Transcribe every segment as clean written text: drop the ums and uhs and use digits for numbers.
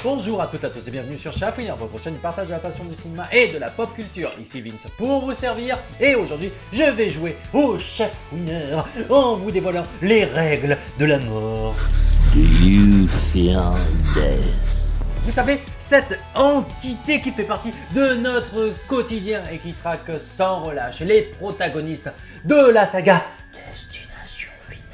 Bonjour à toutes et à tous et bienvenue sur Chafouineur, votre chaîne du partage de la passion du cinéma et de la pop culture. Ici Vince pour vous servir et aujourd'hui je vais jouer au Chafouineur en vous dévoilant les règles de la mort. Do you feel death? Vous savez, cette entité qui fait partie de notre quotidien et qui traque sans relâche les protagonistes de la saga Destination Finale.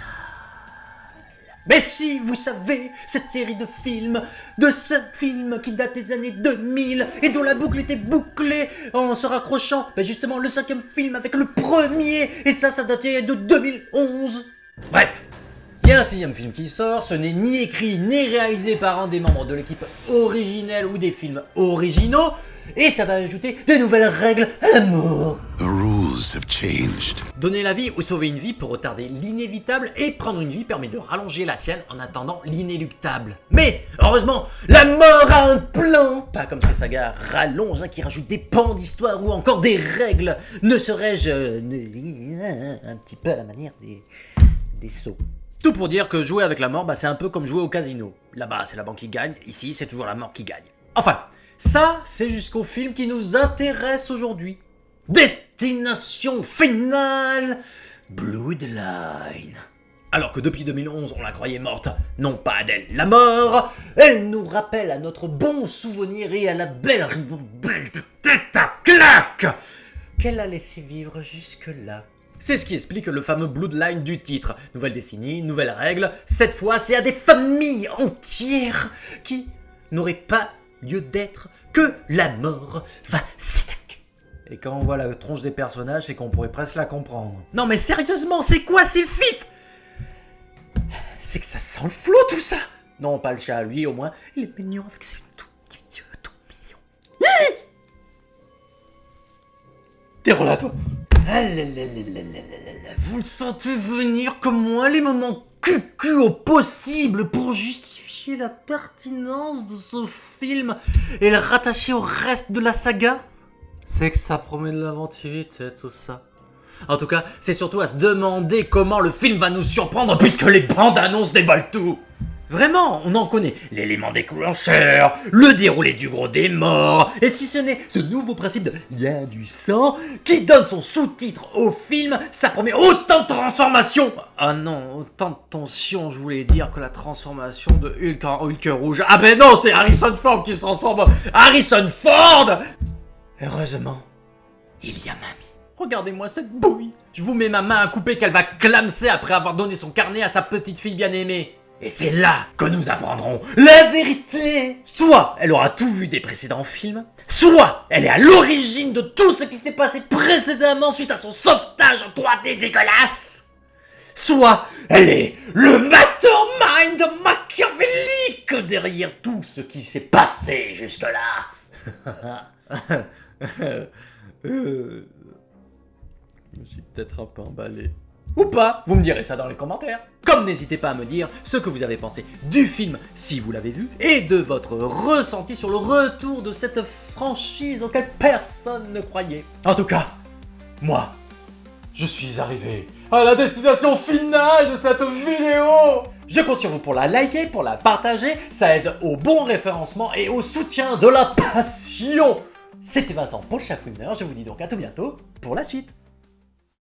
Mais si vous savez, cette série de films, de 5 films qui datent des années 2000 et dont la boucle était bouclée en se raccrochant, justement le 5e film avec le premier, et ça datait de 2011. Bref. Il y a un 6e film qui sort, ce n'est ni écrit ni réalisé par un des membres de l'équipe originelle ou des films originaux, et ça va ajouter de nouvelles règles à la mort. The rules have changed. Donner la vie ou sauver une vie peut retarder l'inévitable, et prendre une vie permet de rallonger la sienne en attendant l'inéluctable. Mais, heureusement, la mort a un plan. Pas comme ces sagas rallonges qui rajoutent des pans d'histoire ou encore des règles, ne serais-je un petit peu à la manière des sauts. Tout pour dire que jouer avec la mort, c'est un peu comme jouer au casino. Là-bas, c'est la banque qui gagne, ici, c'est toujours la mort qui gagne. Enfin, ça, c'est jusqu'au film qui nous intéresse aujourd'hui. Destination Finale, Bloodline. Alors que depuis 2011, on la croyait morte, non pas Adèle la mort, elle nous rappelle à notre bon souvenir et à la belle ribambelle de tête à claque qu'elle a laissé vivre jusque-là. C'est ce qui explique le fameux Bloodline du titre. Nouvelle décennie, nouvelles règles. Cette fois, c'est à des familles entières qui n'auraient pas lieu d'être que la mort va s'attaquer. Et quand on voit la tronche des personnages, c'est qu'on pourrait presque la comprendre. Non mais sérieusement, c'est quoi ces fifs? C'est que ça sent le flot tout ça. Non, pas le chat, lui au moins, il est mignon avec ses tout petits yeux, tout mignons. T'es là toi. Ah là là là là là là, vous le sentez venir comme moi les moments cucu au possible pour justifier la pertinence de ce film et le rattacher au reste de la saga? C'est que ça promet de l'inventivité tout ça. En tout cas, c'est surtout à se demander comment le film va nous surprendre puisque les bandes annonces dévoilent tout. Vraiment, on en connaît l'élément déclencheur, le déroulé du gros des morts, et si ce n'est ce nouveau principe de « il y a du sang » qui donne son sous-titre au film, ça promet autant de transformation. Ah non, autant de tension, je voulais dire que la transformation de Hulk en Hulk rouge. Ah ben non, c'est Harrison Ford qui se transforme en Harrison Ford. Heureusement, il y a mamie. Regardez-moi cette bouille. Je vous mets ma main à couper qu'elle va clamser après avoir donné son carnet à sa petite fille bien-aimée. Et c'est là que nous apprendrons la vérité. Soit elle aura tout vu des précédents films, soit elle est à l'origine de tout ce qui s'est passé précédemment suite à son sauvetage en 3D dégueulasse. Soit elle est le mastermind machiavélique derrière tout ce qui s'est passé jusque-là. Je me suis peut-être un peu emballé. Ou pas, vous me direz ça dans les commentaires. Comme n'hésitez pas à me dire ce que vous avez pensé du film si vous l'avez vu et de votre ressenti sur le retour de cette franchise auquel personne ne croyait. En tout cas, moi, je suis arrivé à la destination finale de cette vidéo. Je compte sur vous pour la liker, pour la partager, ça aide au bon référencement et au soutien de la passion. C'était Vincent pour le Chafouineur, je vous dis donc à tout bientôt pour la suite.